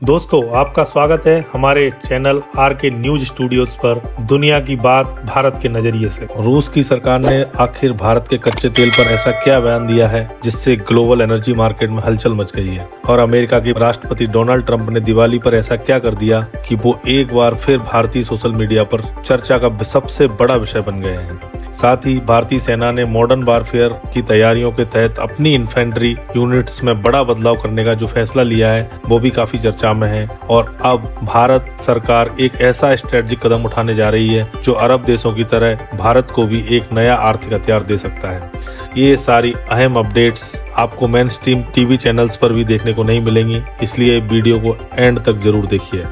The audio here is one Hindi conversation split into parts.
दोस्तों, आपका स्वागत है हमारे चैनल आर के न्यूज स्टूडियोज पर दुनिया की बात भारत के नजरिए से। रूस की सरकार ने आखिर भारत के कच्चे तेल पर ऐसा क्या बयान दिया है जिससे ग्लोबल एनर्जी मार्केट में हलचल मच गई है, और अमेरिका के राष्ट्रपति डोनाल्ड ट्रंप ने दिवाली पर ऐसा क्या कर दिया कि वो एक बार फिर भारतीय सोशल मीडिया पर चर्चा का सबसे बड़ा विषय बन गए हैं। साथ ही भारतीय सेना ने मॉडर्न वारफेयर की तैयारियों के तहत अपनी इन्फेंट्री यूनिट्स में बड़ा बदलाव करने का जो फैसला लिया है वो भी काफी चर्चा में है। और अब भारत सरकार एक ऐसा स्ट्रेटेजिक कदम उठाने जा रही है जो अरब देशों की तरह भारत को भी एक नया आर्थिक हथियार दे सकता है। ये सारी अहम अपडेट्स आपको मेन स्ट्रीम टीवी चैनल्स पर भी देखने को नहीं मिलेंगी, इसलिए वीडियो को एंड तक जरूर देखिए।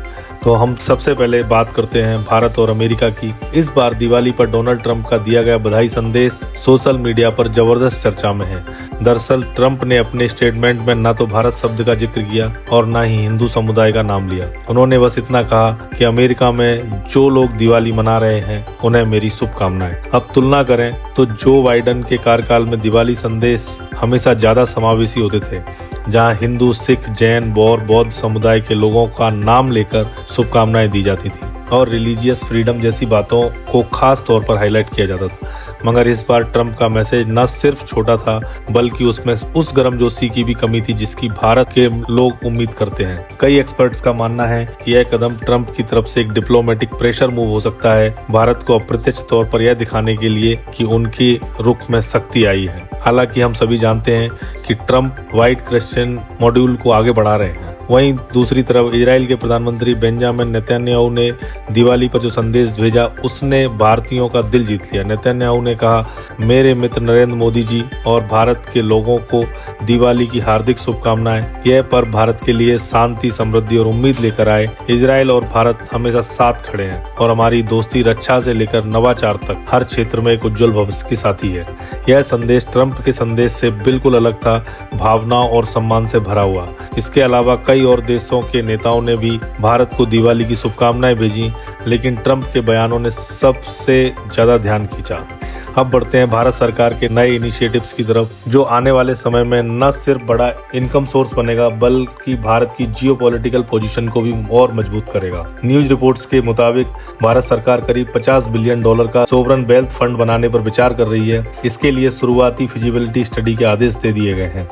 तो हम सबसे पहले बात करते हैं भारत और अमेरिका की। इस बार दिवाली पर डोनाल्ड ट्रंप का दिया गया बधाई संदेश सोशल मीडिया पर जबरदस्त चर्चा में है। दरअसल ट्रंप ने अपने स्टेटमेंट में न तो भारत शब्द का जिक्र किया और न ही हिंदू समुदाय का नाम लिया। उन्होंने बस इतना कहा कि अमेरिका में जो लोग दिवाली मना रहे हैं उन्हें मेरी शुभकामनाएं। अब तुलना करें तो जो बाइडेन के कार्यकाल में दिवाली संदेश हमेशा ज्यादा समावेशी होते थे, जहां हिंदू, सिख, जैन, बौद्ध समुदाय के लोगों का नाम लेकर शुभकामनाएं दी जाती थी और रिलीजियस फ्रीडम जैसी बातों को खास तौर पर हाईलाइट किया जाता था। मगर इस बार ट्रंप का मैसेज न सिर्फ छोटा था बल्कि उसमें उस गर्मजोशी की भी कमी थी जिसकी भारत के लोग उम्मीद करते हैं। कई एक्सपर्ट्स का मानना है कि यह कदम ट्रंप की तरफ से एक डिप्लोमेटिक प्रेशर मूव हो सकता है, भारत को अप्रत्यक्ष तौर पर यह दिखाने के लिए कि उनके रुख में सख्ती आई है। हालांकि हम सभी जानते हैं कि ट्रंप व्हाइट क्रिश्चियन मॉड्यूल को आगे बढ़ा रहे हैं। वहीं दूसरी तरफ इजराइल के प्रधानमंत्री बेंजामिन नेतन्याहू ने दिवाली पर जो संदेश भेजा उसने भारतीयों का दिल जीत लिया। नेतन्याहू ने कहा, मेरे मित्र नरेंद्र मोदी जी और भारत के लोगों को दिवाली की हार्दिक शुभकामनाएं। यह पर्व भारत के लिए शांति, समृद्धि और उम्मीद लेकर आए। इजराइल और भारत हमेशा साथ खड़े हैं और हमारी दोस्ती रक्षा से लेकर नवाचार तक हर क्षेत्र में एक उज्जवल भविष्य की साथी है। यह संदेश ट्रंप के संदेश से बिल्कुल अलग था, भावनाओं और सम्मान से भरा हुआ। इसके अलावा कई और देशों के नेताओं ने भी भारत को दिवाली की शुभकामनाएं भेजी, लेकिन ट्रंप के बयानों ने सबसे ज्यादा ध्यान खींचा। अब बढ़ते हैं भारत सरकार के नए इनिशिएटिव्स की तरफ, जो आने वाले समय में न सिर्फ बड़ा इनकम सोर्स बनेगा बल्कि भारत की जियोपॉलिटिकल पोजीशन को भी और मजबूत करेगा। न्यूज रिपोर्ट्स के मुताबिक भारत सरकार करीब $50 बिलियन का सोवरन वेल्थ फंड बनाने पर विचार कर रही है। इसके लिए शुरुआती फिजिबिलिटी स्टडी के आदेश दे दिए गए हैं।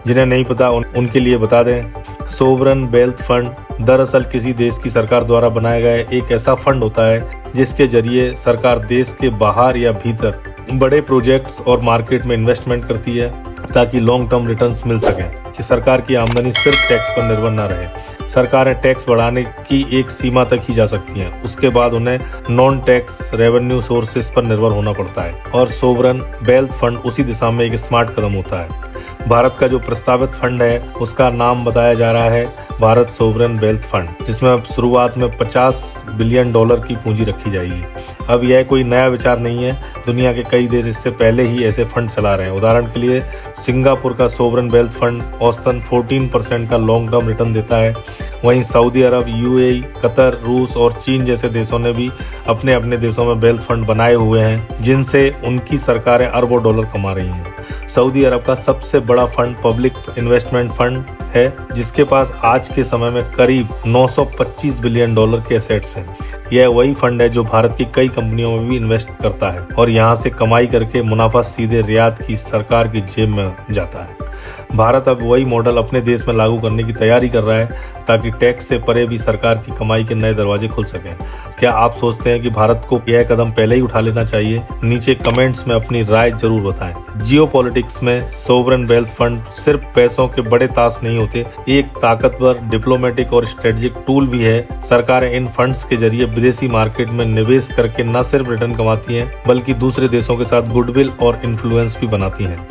जिन्हें नहीं पता उनके लिए बता दें, सोवरन वेल्थ फंड दरअसल किसी देश की सरकार द्वारा बनाया गया एक ऐसा फंड होता है जिसके जरिए सरकार देश के बाहर या भीतर बड़े प्रोजेक्ट्स और मार्केट में इन्वेस्टमेंट करती है ताकि लॉन्ग टर्म रिटर्न्स मिल सकें, कि सरकार की आमदनी सिर्फ टैक्स पर निर्भर न रहे। सरकारें टैक्स बढ़ाने की एक सीमा तक ही जा सकती हैं, उसके बाद उन्हें नॉन टैक्स रेवेन्यू सोर्सेस पर निर्भर होना पड़ता है, और सोवरन वेल्थ फंड उसी दिशा में एक स्मार्ट कदम होता है। भारत का जो प्रस्तावित फंड है उसका नाम बताया जा रहा है भारत सोवरन वेल्थ फंड, जिसमें अब शुरुआत में $50 बिलियन की पूंजी रखी जाएगी। अब यह कोई नया विचार नहीं है, दुनिया के कई देश इससे पहले ही ऐसे फंड चला रहे हैं। उदाहरण के लिए सिंगापुर का सोवरन वेल्थ फंड औसतन 14% का लॉन्ग टर्म रिटर्न देता है। वहीं सऊदी अरब, यूएई, कतर, रूस और चीन जैसे देशों ने भी अपने अपने देशों में वेल्थ फंड बनाए हुए हैं जिनसे उनकी सरकारें अरबों डॉलर कमा रही हैं। सऊदी अरब का सबसे बड़ा फंड पब्लिक इन्वेस्टमेंट फंड है, जिसके पास आज के समय में करीब $925 बिलियन के एसेट्स हैं। यह वही फंड है जो भारत की कई कंपनियों में भी इन्वेस्ट करता है और यहाँ से कमाई करके मुनाफा सीधे रियाद की सरकार की जेब में जाता है। भारत अब वही मॉडल अपने देश में लागू करने की तैयारी कर रहा है ताकि टैक्स से परे भी सरकार की कमाई के नए दरवाजे खुल सकें। क्या आप सोचते हैं कि भारत को यह कदम पहले ही उठा लेना चाहिए? नीचे कमेंट्स में अपनी राय जरूर बताएं। जियोपॉलिटिक्स में सोवरन वेल्थ फंड सिर्फ पैसों के बड़े ताश नहीं होते, एक ताकतवर डिप्लोमेटिक और स्ट्रेटेजिक टूल भी है। सरकारें इन फंड्स के जरिए विदेशी मार्केट में निवेश करके न सिर्फ रिटर्न कमाती हैं बल्कि दूसरे देशों के साथ गुडविल और इन्फ्लुएंस भी बनाती हैं।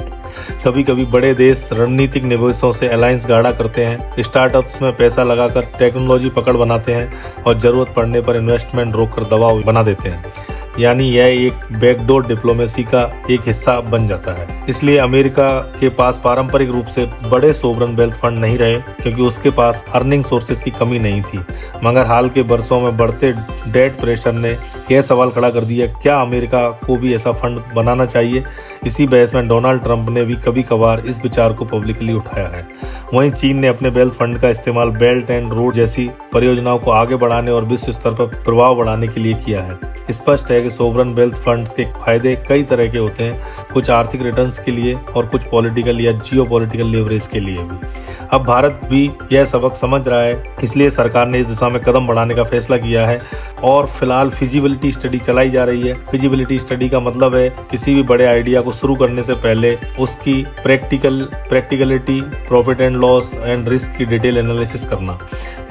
कभी कभी बड़े देश रणनीतिक निवेशों से अलायंस गाढ़ा करते हैं, स्टार्टअप्स में पैसा लगाकर टेक्नोलॉजी पकड़ बनाते हैं और जरूरत पड़ने पर इन्वेस्टमेंट रोककर दबाव बना देते हैं। यानी यह एक बैकडोर डिप्लोमेसी का एक हिस्सा बन जाता है। इसलिए अमेरिका के पास पारंपरिक रूप से बड़े सोवरन वेल्थ फंड नहीं रहे, क्योंकि उसके पास अर्निंग सोर्सेज की कमी नहीं थी। मगर हाल के बरसों में बढ़ते डेट प्रेशर ने यह सवाल खड़ा कर दिया, क्या अमेरिका को भी ऐसा फंड बनाना चाहिए। इसी बहस में डोनाल्ड ट्रंप ने भी कभी कभार इस विचार को पब्लिकली उठाया है। वहीं चीन ने अपने वेल्थ फंड का इस्तेमाल बेल्ट एंड रोड जैसी परियोजनाओं को आगे बढ़ाने और विश्व स्तर पर प्रभाव बढ़ाने के लिए किया है। स्पष्ट है कि सोवरन वेल्थ फंड्स के फायदे कई तरह के होते हैं, कुछ आर्थिक रिटर्न्स के लिए और कुछ पॉलिटिकल या जियोपॉलिटिकल लेवरेज के लिए भी। अब भारत भी यह सबक समझ रहा है, इसलिए सरकार ने इस दिशा में कदम बढ़ाने का फैसला किया है और फिलहाल फिजिबिलिटी स्टडी चलाई जा रही है। फिजिबिलिटी स्टडी का मतलब है किसी भी बड़े आइडिया को शुरू करने से पहले उसकी practicality, profit and loss and risk की डिटेल एनालिसिस करना।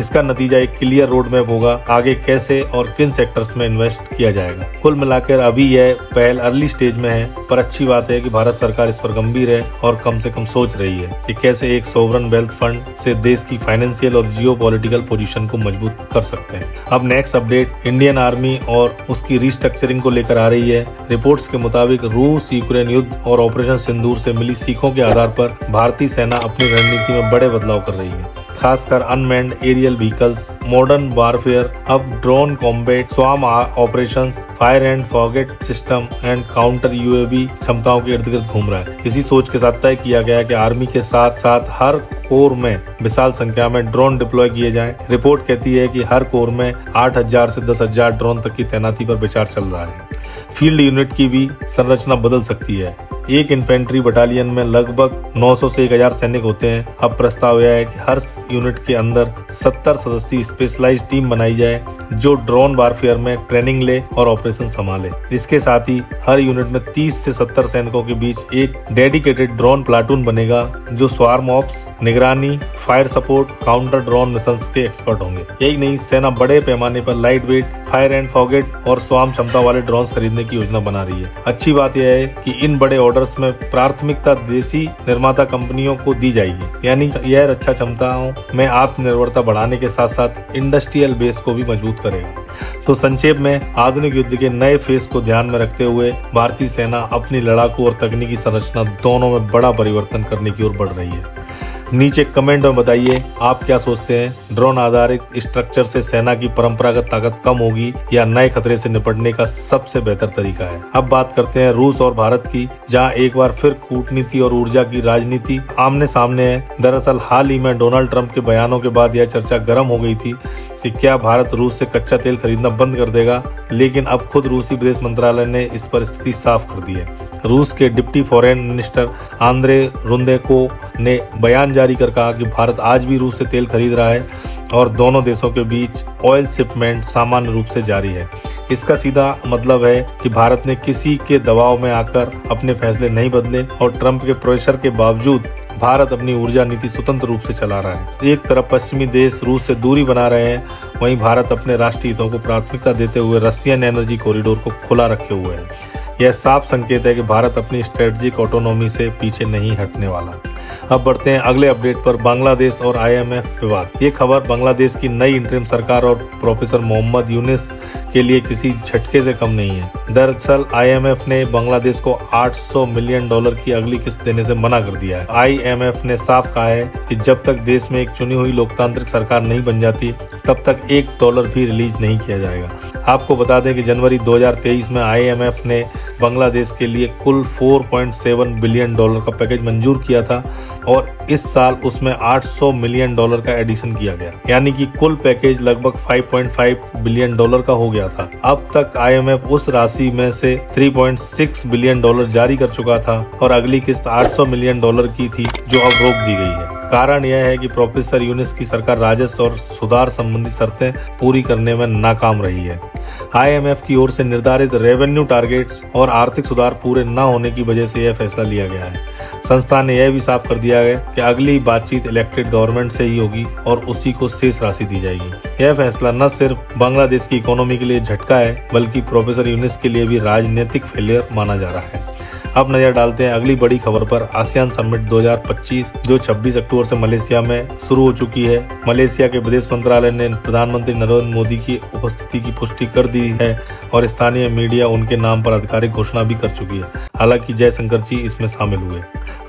इसका नतीजा एक क्लियर रोड मैप होगा, आगे कैसे और किन सेक्टर्स में इन्वेस्ट किया जाएगा। कुल मिलाकर अभी यह पहल अर्ली स्टेज में है, पर अच्छी बात है कि भारत सरकार इस पर गंभीर है और कम से कम सोच रही है कि कैसे एक सोवरन वेल्थ फंड से देश की फाइनेंशियल और जियोपॉलिटिकल पोजीशन को मजबूत कर सकते हैं। अब नेक्स्ट अपडेट इंडियन आर्मी और उसकी रिस्ट्रक्चरिंग को लेकर आ रही है। रिपोर्ट्स के मुताबिक रूस यूक्रेन युद्ध और ऑपरेशन सिंदूर से मिली सीखों के आधार पर भारतीय सेना अपनी रणनीति में बड़े बदलाव कर रही है, खासकर unmanned aerial vehicles, modern warfare, अब drone combat, swarm operations, fire and forget system and counter UAV क्षमताओं के इर्द गिर्द घूम रहा है। इसी सोच के साथ तय किया गया कि आर्मी के साथ साथ हर कोर में विशाल संख्या में ड्रोन डिप्लॉय किए जाएं। रिपोर्ट कहती है कि हर कोर में 8,000 से 10,000 ड्रोन तक की तैनाती पर विचार चल रहा है। फील्ड यूनिट की भी संरचना बदल सकती है। एक इन्फेंट्री बटालियन में लगभग 900 से 1000 सैनिक होते हैं। अब प्रस्ताव यह है कि हर यूनिट के अंदर 70 सदस्यीय स्पेशलाइज्ड टीम बनाई जाए जो ड्रोन वारफेयर में ट्रेनिंग ले और ऑपरेशन संभाले। इसके साथ ही हर यूनिट में 30 से 70 सैनिकों के बीच एक डेडिकेटेड ड्रोन प्लाटून बनेगा जो स्वार्म ऑप्स, निगरानी, fire support, counter drone missions के एक्सपर्ट होंगे। यही नहीं, सेना बड़े पैमाने पर light weight, fire and forget और स्वार्म क्षमता वाले ड्रोन खरीदने की योजना बना रही है। अच्छी बात यह है कि इन बड़े ऑर्डर्स में प्राथमिकता देसी निर्माता कंपनियों को दी जाएगी, यानी यह रक्षा क्षमताओं में आत्मनिर्भरता बढ़ाने के साथ साथ इंडस्ट्रियल बेस को भी मजबूत करेगा। तो संक्षेप में, आधुनिक युद्ध के नए फेज को ध्यान में रखते हुए भारतीय सेना अपनी लड़ाकू और तकनीकी संरचना दोनों में बड़ा परिवर्तन करने की ओर बढ़ रही है। नीचे कमेंट में बताइए आप क्या सोचते हैं, ड्रोन आधारित स्ट्रक्चर से सेना की परंपरागत ताकत कम होगी या नए खतरे से निपटने का सबसे बेहतर तरीका है। अब बात करते हैं रूस और भारत की, जहां एक बार फिर कूटनीति और ऊर्जा की राजनीति आमने सामने है। दरअसल हाल ही में डोनाल्ड ट्रंप के बयानों के बाद यह चर्चा गर्म हो गई थी कि क्या भारत रूस से कच्चा तेल खरीदना बंद कर देगा, लेकिन अब खुद रूसी विदेश मंत्रालय ने इस पर स्थिति साफ कर दी है। रूस के डिप्टी फॉरेन मिनिस्टर आंद्रे रुंदेको ने बयान जारी कर कहा कि भारत आज भी रूस से तेल खरीद रहा है और दोनों देशों के बीच ऑयल शिपमेंट सामान्य रूप से जारी है। इसका सीधा मतलब है कि भारत ने किसी के दबाव में आकर अपने फैसले नहीं बदले और ट्रंप के प्रेशर के बावजूद भारत अपनी ऊर्जा नीति स्वतंत्र रूप से चला रहा है। एक तरफ पश्चिमी देश रूस से दूरी बना रहे हैं, वहीं भारत अपने राष्ट्रीय हितों को प्राथमिकता देते हुए रशियन एनर्जी कॉरिडोर को खुला रखे हुए है। यह साफ संकेत है कि भारत अपनी स्ट्रेटेजिक ऑटोनॉमी से पीछे नहीं हटने वाला। अब बढ़ते हैं अगले अपडेट पर, बांग्लादेश और IMF विवाद। ये खबर बांग्लादेश की नई इंटरिम सरकार और प्रोफेसर मोहम्मद यूनिस के लिए किसी झटके से कम नहीं है। दरअसल IMF ने बांग्लादेश को $800 मिलियन की अगली किस्त देने से मना कर दिया है। IMF ने साफ कहा है कि जब तक देश में एक चुनी हुई लोकतांत्रिक सरकार नहीं बन जाती, तब तक $1 भी रिलीज नहीं किया जाएगा। आपको बता दें कि जनवरी 2023 में IMF ने बांग्लादेश के लिए कुल $4.7 बिलियन का पैकेज मंजूर किया था और इस साल उसमें $800 मिलियन का एडिशन किया गया, यानी कि कुल पैकेज लगभग $5.5 बिलियन का हो गया था। अब तक IMF उस राशि में से $3.6 बिलियन जारी कर चुका था और अगली किस्त $800 मिलियन की थी जो अब रोक दी गई है। कारण यह है कि प्रोफेसर यूनिस की सरकार राजस्व और सुधार संबंधी शर्तें पूरी करने में नाकाम रही है। IMF की ओर से निर्धारित रेवेन्यू टारगेट्स और आर्थिक सुधार पूरे न होने की वजह से यह फैसला लिया गया है। संस्था ने यह भी साफ कर दिया है कि अगली बातचीत इलेक्टेड गवर्नमेंट से ही होगी और उसी को शेष राशि दी जाएगी। यह फैसला न सिर्फ बांग्लादेश की इकोनॉमी के लिए झटका है, बल्कि प्रोफेसर यूनिस के लिए भी राजनीतिक फेलियर माना जा रहा है। अब नजर डालते हैं अगली बड़ी खबर पर, आसियान समिट 2025 जो 26 अक्टूबर से मलेशिया में शुरू हो चुकी है। मलेशिया के विदेश मंत्रालय ने प्रधानमंत्री नरेंद्र मोदी की उपस्थिति की पुष्टि कर दी है और स्थानीय मीडिया उनके नाम पर आधिकारिक घोषणा भी कर चुकी है। हालांकि जयशंकर जी इसमें शामिल हुए।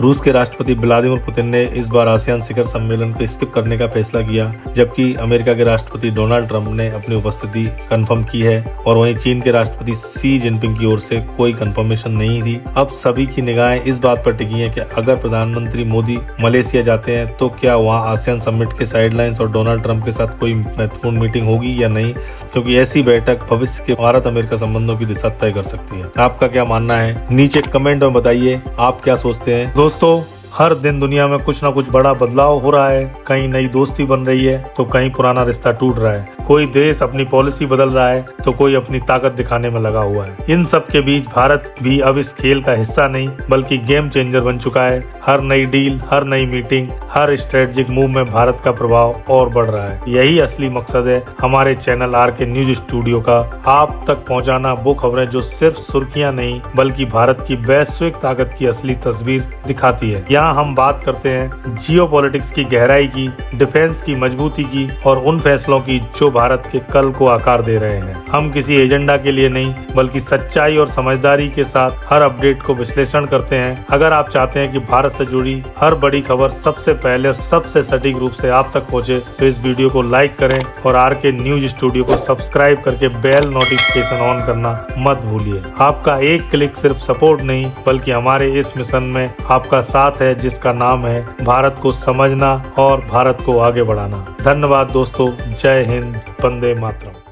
रूस के राष्ट्रपति व्लादिमीर पुतिन ने इस बार आसियान शिखर सम्मेलन को स्किप करने का फैसला किया, जबकि अमेरिका के राष्ट्रपति डोनाल्ड ट्रंप ने अपनी उपस्थिति कंफर्म की है और वहीं चीन के राष्ट्रपति शी जिनपिंग की ओर से कोई कंफर्मेशन नहीं थी। अब सभी की निगाहें इस बात पर टिकी हैं कि अगर प्रधानमंत्री मोदी मलेशिया जाते हैं तो क्या वहां आसियान समिट के साइडलाइंस और डोनाल्ड ट्रंप के साथ कोई महत्वपूर्ण मीटिंग होगी या नहीं, क्योंकि ऐसी बैठक भविष्य के भारत अमेरिका संबंधों की दिशा तय कर सकती है। आपका क्या मानना है, नीचे कमेंट में बताइए आप क्या सोचते हैं। दोस्तों, हर दिन दुनिया में कुछ ना कुछ बड़ा बदलाव हो रहा है। कहीं नई दोस्ती बन रही है तो कहीं पुराना रिश्ता टूट रहा है। कोई देश अपनी पॉलिसी बदल रहा है तो कोई अपनी ताकत दिखाने में लगा हुआ है। इन सब के बीच भारत भी अब इस खेल का हिस्सा नहीं बल्कि गेम चेंजर बन चुका है। हर नई डील, हर नई मीटिंग, हर स्ट्रेटेजिक मूव में भारत का प्रभाव और बढ़ रहा है। यही असली मकसद है हमारे चैनल आरके न्यूज स्टूडियो का, आप तक पहुंचाना वो खबरें जो सिर्फ सुर्खियां नहीं बल्कि भारत की वैश्विक ताकत की असली तस्वीर दिखाती है। यहाँ हम बात करते हैं जियोपॉलिटिक्स की गहराई की, डिफेंस की मजबूती की और उन फैसलों की जो भारत के कल को आकार दे रहे हैं। हम किसी एजेंडा के लिए नहीं बल्कि सच्चाई और समझदारी के साथ हर अपडेट को विश्लेषण करते हैं। अगर आप चाहते हैं कि भारत से जुड़ी हर बड़ी खबर सबसे पहले और सबसे सटीक रूप से आप तक पहुंचे तो इस वीडियो को लाइक करें और आरके न्यूज स्टूडियो को सब्सक्राइब करके बेल नोटिफिकेशन ऑन करना मत भूलिए। आपका एक क्लिक सिर्फ सपोर्ट नहीं बल्कि हमारे इस मिशन में आपका साथ है, जिसका नाम है भारत को समझना और भारत को आगे बढ़ाना। धन्यवाद दोस्तों, जय हिंद, वंदे मातरम।